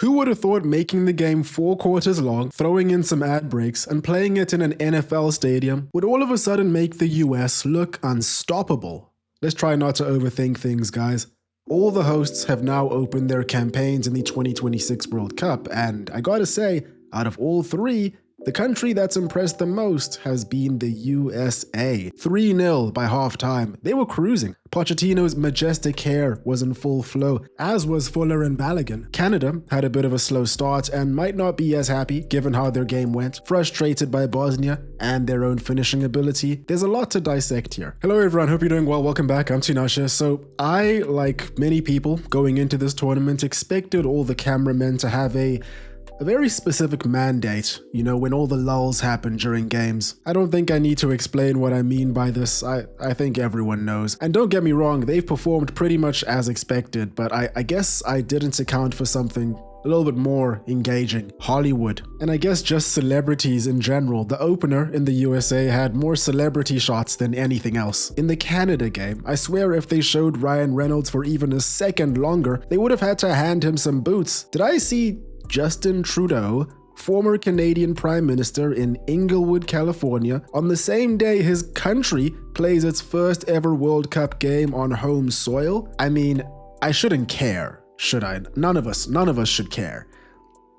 Who would have thought making the game 4 quarters long, throwing in some ad breaks, and playing it in an NFL stadium would all of a sudden make the US look unstoppable? Let's try not to overthink things, guys. All the hosts have now opened their campaigns in the 2026 World Cup, and I gotta say, out of all 3, the country that's impressed the most has been the USA. 3-0 by halftime. They were cruising. Pochettino's majestic hair was in full flow, as was Fuller and Balogun. Canada had a bit of a slow start and might not be as happy given how their game went, frustrated by Bosnia and their own finishing ability. There's a lot to dissect here. Hello everyone, hope you're doing well. Welcome back, I'm Tinashe. So I, like many people going into this tournament, expected all the cameramen to have a very specific mandate, you know, when all the lulls happen during games. I don't think I need to explain what I mean by this. I think everyone knows. And don't get me wrong, they've performed pretty much as expected, but I guess I didn't account for something a little bit more engaging. Hollywood. And I guess just celebrities in general. The opener in the USA had more celebrity shots than anything else. In the Canada game, I swear if they showed Ryan Reynolds for even a second longer, they would have had to hand him some boots. Did I see Justin Trudeau, former Canadian Prime Minister, in Inglewood, California, on the same day his country plays its first ever World Cup game on home soil? I mean, I shouldn't care, should I? None of us should care.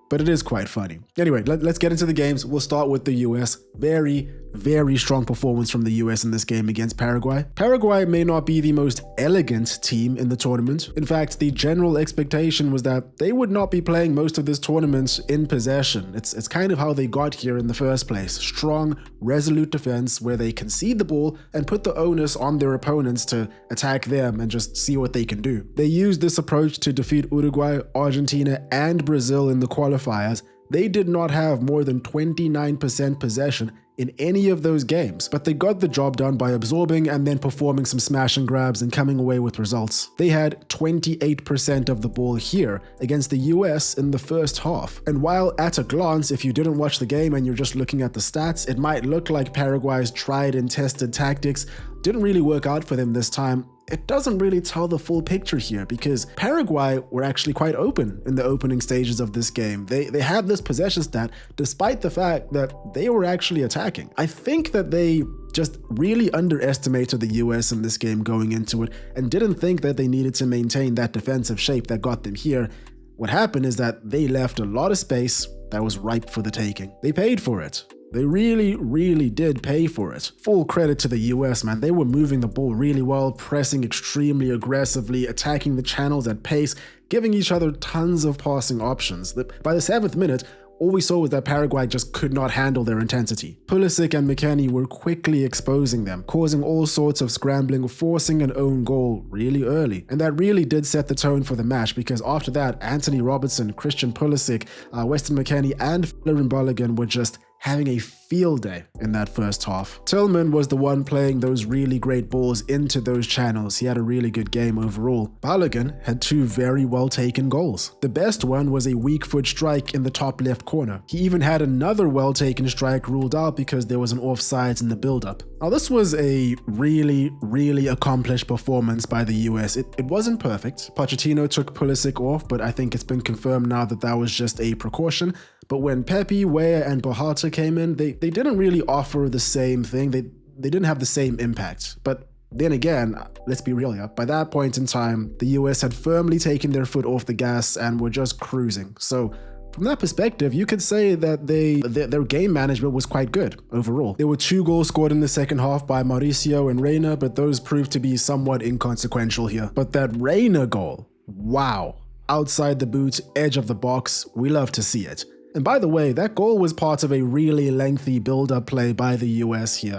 But it is quite funny. Anyway, let's get into the games. We'll start with the US. Very strong performance from the US in this game against Paraguay. Paraguay may not be the most elegant team in the tournament. In fact, the general expectation was that they would not be playing most of this tournament in possession. It's kind of how they got here in the first place. Strong, resolute defense where they concede the ball and put the onus on their opponents to attack them and just see what they can do. They used this approach to defeat Uruguay, Argentina, and Brazil in the qualifiers. They did not have more than 29% possession in any of those games, but they got the job done by absorbing and then performing some smash and grabs and coming away with results. They had 28% of the ball here against the US in the first half. And while at a glance, if you didn't watch the game and you're just looking at the stats, it might look like Paraguay's tried and tested tactics didn't really work out for them this time, it doesn't really tell the full picture here because Paraguay were actually quite open in the opening stages of this game. They had this possession stat despite the fact that they were actually attacking. I think that they just really underestimated the US in this game going into it and didn't think that they needed to maintain that defensive shape that got them here. What happened is that they left a lot of space that was ripe for the taking. They paid for it. They really did pay for it. Full credit to the US, man. They were moving the ball really well, pressing extremely aggressively, attacking the channels at pace, giving each other tons of passing options. By the 7th minute, all we saw was that Paraguay just could not handle their intensity. Pulisic and McKennie were quickly exposing them, causing all sorts of scrambling, forcing an own goal really early. And that really did set the tone for the match because after that, Anthony Robertson, Christian Pulisic, Weston McKennie, and Fuller and Balogun were just having a field day in that first half. Tillman was the one playing those really great balls into those channels. He had a really good game overall. Balogun had 2 very well taken goals. The best one was a weak foot strike in the top left corner. He even had another well taken strike ruled out because there was an offsides in the build-up. Now this was a really accomplished performance by the US. It wasn't perfect. Pochettino took Pulisic off, but I think it's been confirmed now that that was just a precaution. But when Pepe, Weah, and Bohata came in, they didn't really offer the same thing. They didn't have the same impact. But then again, let's be real here, by that point in time, the US had firmly taken their foot off the gas and were just cruising. So from that perspective, you could say that their game management was quite good overall. There were 2 goals scored in the second half by Mauricio and Reina, but those proved to be somewhat inconsequential here. But that Reina goal, wow. Outside the boot, edge of the box, we love to see it. And by the way, that goal was part of a really lengthy build-up play by the US here.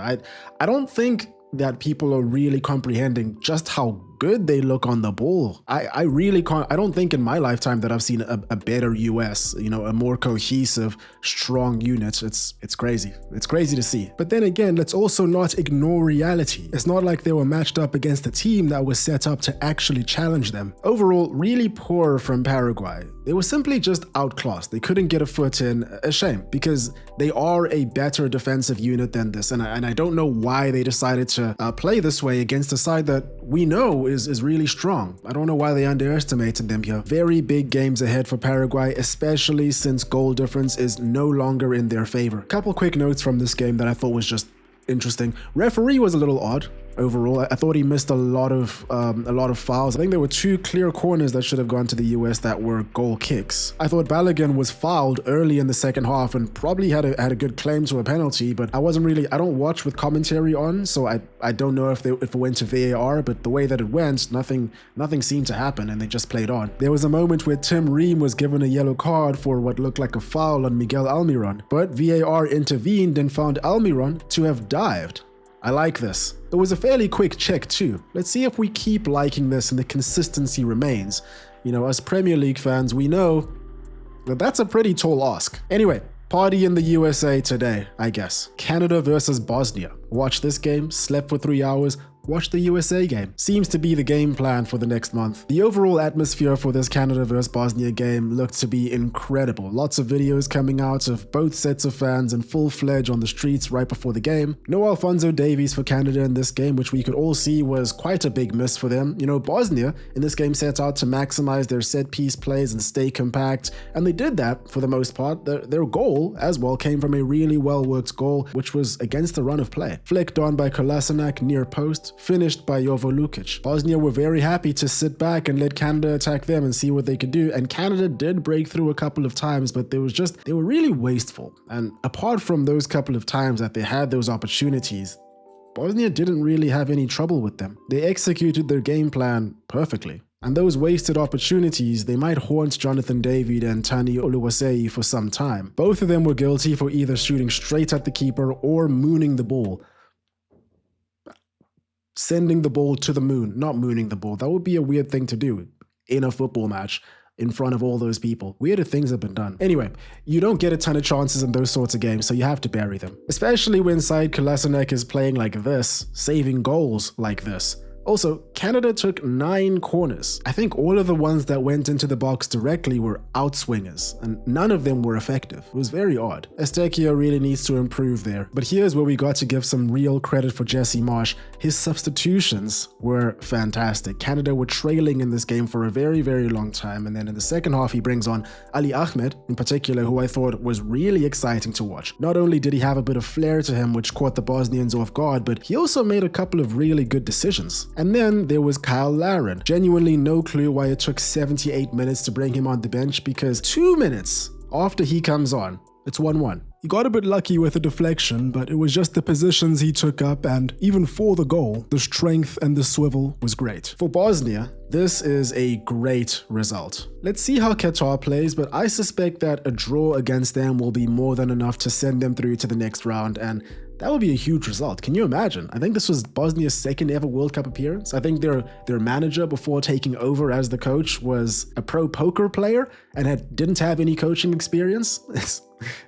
I don't think that people are really comprehending just how good they look on the ball. I really can't. I don't think in my lifetime that I've seen a better US, you know, a more cohesive, strong unit. It's crazy. It's crazy to see. But then again, let's also not ignore reality. It's not like they were matched up against a team that was set up to actually challenge them. Overall, really poor from Paraguay. They were simply just outclassed. They couldn't get a foot in. A shame, because they are a better defensive unit than this. And I don't know why they decided to play this way against a side that we know is really strong. I don't know why they underestimated them here. Very big games ahead for Paraguay, especially since goal difference is no longer in their favor. Couple quick notes from this game that I thought was just interesting. Referee was a little odd. Overall, I thought he missed a lot of fouls. I think there were 2 clear corners that should have gone to the US that were goal kicks. I thought Balogun was fouled early in the second half and probably had a good claim to a penalty, but I don't watch with commentary on, so I don't know if it went to VAR, but the way that it went, nothing seemed to happen and they just played on. There was a moment where Tim Ream was given a yellow card for what looked like a foul on Miguel Almiron, but VAR intervened and found Almiron to have dived. I like this. It was a fairly quick check too. Let's see if we keep liking this and the consistency remains. You know, as Premier League fans, we know that that's a pretty tall ask. Anyway, party in the USA today, I guess. Canada versus Bosnia. Watch this game, slept for 3 hours, watch the USA game. Seems to be the game plan for the next month. The overall atmosphere for this Canada vs Bosnia game looked to be incredible. Lots of videos coming out of both sets of fans in full-fledged on the streets right before the game. No Alphonso Davies for Canada in this game, which we could all see was quite a big miss for them. You know, Bosnia in this game set out to maximize their set-piece plays and stay compact, and they did that for the most part. Their goal as well came from a really well-worked goal, which was against the run of play. Flicked on by Kolasinac near post, finished by Jovo Lukic. Bosnia were very happy to sit back and let Canada attack them and see what they could do, and Canada did break through a couple of times, but they were really wasteful. And apart from those couple of times that they had those opportunities, Bosnia didn't really have any trouble with them. They executed their game plan perfectly. And those wasted opportunities, they might haunt Jonathan David and Tani Oluwaseyi for some time. Both of them were guilty for either shooting straight at the keeper or mooning the ball. Sending the ball to the moon, not mooning the ball. That would be a weird thing to do in a football match in front of all those people. Weirder things have been done. Anyway, you don't get a ton of chances in those sorts of games, so you have to bury them. Especially when Said Kolasinac is playing like this, saving goals like this. Also, Canada took 9 corners. I think all of the ones that went into the box directly were outswingers, and none of them were effective. It was very odd. Estequia really needs to improve there. But here's where we got to give some real credit for Jesse Marsch. His substitutions were fantastic. Canada were trailing in this game for a very, very long time, and then in the second half he brings on Ali Ahmed, in particular, who I thought was really exciting to watch. Not only did he have a bit of flair to him, which caught the Bosnians off guard, but he also made a couple of really good decisions. And then there was Kyle Larin. Genuinely no clue why it took 78 minutes to bring him on the bench, because 2 minutes after he comes on, it's 1-1. He got a bit lucky with the deflection, but it was just the positions he took up, and even for the goal, the strength and the swivel was great. For Bosnia, this is a great result. Let's see how Qatar plays, but I suspect that a draw against them will be more than enough to send them through to the next round, and that would be a huge result. Can you imagine? I think this was Bosnia's second ever World Cup appearance. I think their manager before taking over as the coach was a pro poker player and didn't have any coaching experience.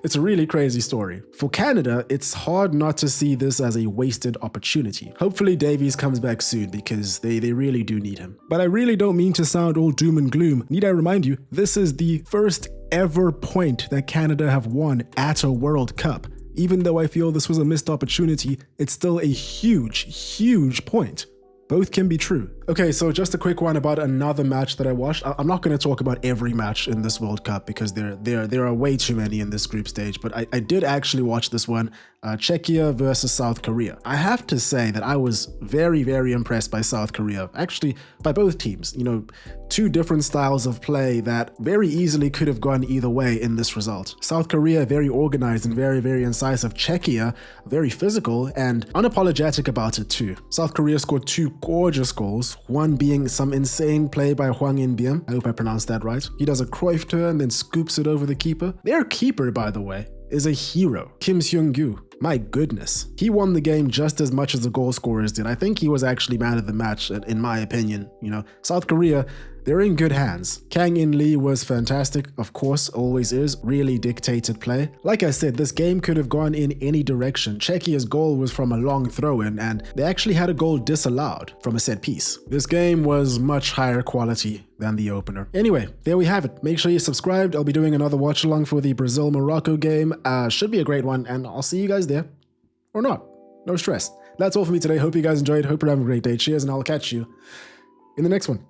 It's a really crazy story. For Canada, it's hard not to see this as a wasted opportunity. Hopefully Davies comes back soon, because they really do need him. But I really don't mean to sound all doom and gloom. Need I remind you, this is the first ever point that Canada have won at a World Cup. Even though I feel this was a missed opportunity, it's still a huge, huge point. Both can be true. Okay, so just a quick one about another match that I watched. I'm not going to talk about every match in this World Cup because there are way too many in this group stage, but I did actually watch this one, Czechia versus South Korea. I have to say that I was very, very impressed by South Korea, actually by both teams. You know, 2 different styles of play that very easily could have gone either way in this result. South Korea very organized and very, very incisive. Czechia very physical and unapologetic about it too. South Korea scored 2 gorgeous goals, one being some insane play by Hwang In-beom. I hope I pronounced that right. He does a Cruyff turn, then scoops it over the keeper. Their keeper, by the way, is a hero, Kim Seung-gyu. My goodness. He won the game just as much as the goal scorers did. I think he was actually man of the match, in my opinion. You know, South Korea, they're in good hands. Kang In Lee was fantastic, of course, always is. Really dictated play. Like I said, this game could have gone in any direction. Czechia's goal was from a long throw-in, and they actually had a goal disallowed from a set piece. This game was much higher quality than the opener. Anyway, there we have it. Make sure you're subscribed. I'll be doing another watch along for the Brazil-Morocco game. Should be a great one, and I'll see you guys there. Or not. No stress. That's all for me today. Hope you guys enjoyed. Hope you're having a great day. Cheers, and I'll catch you in the next one.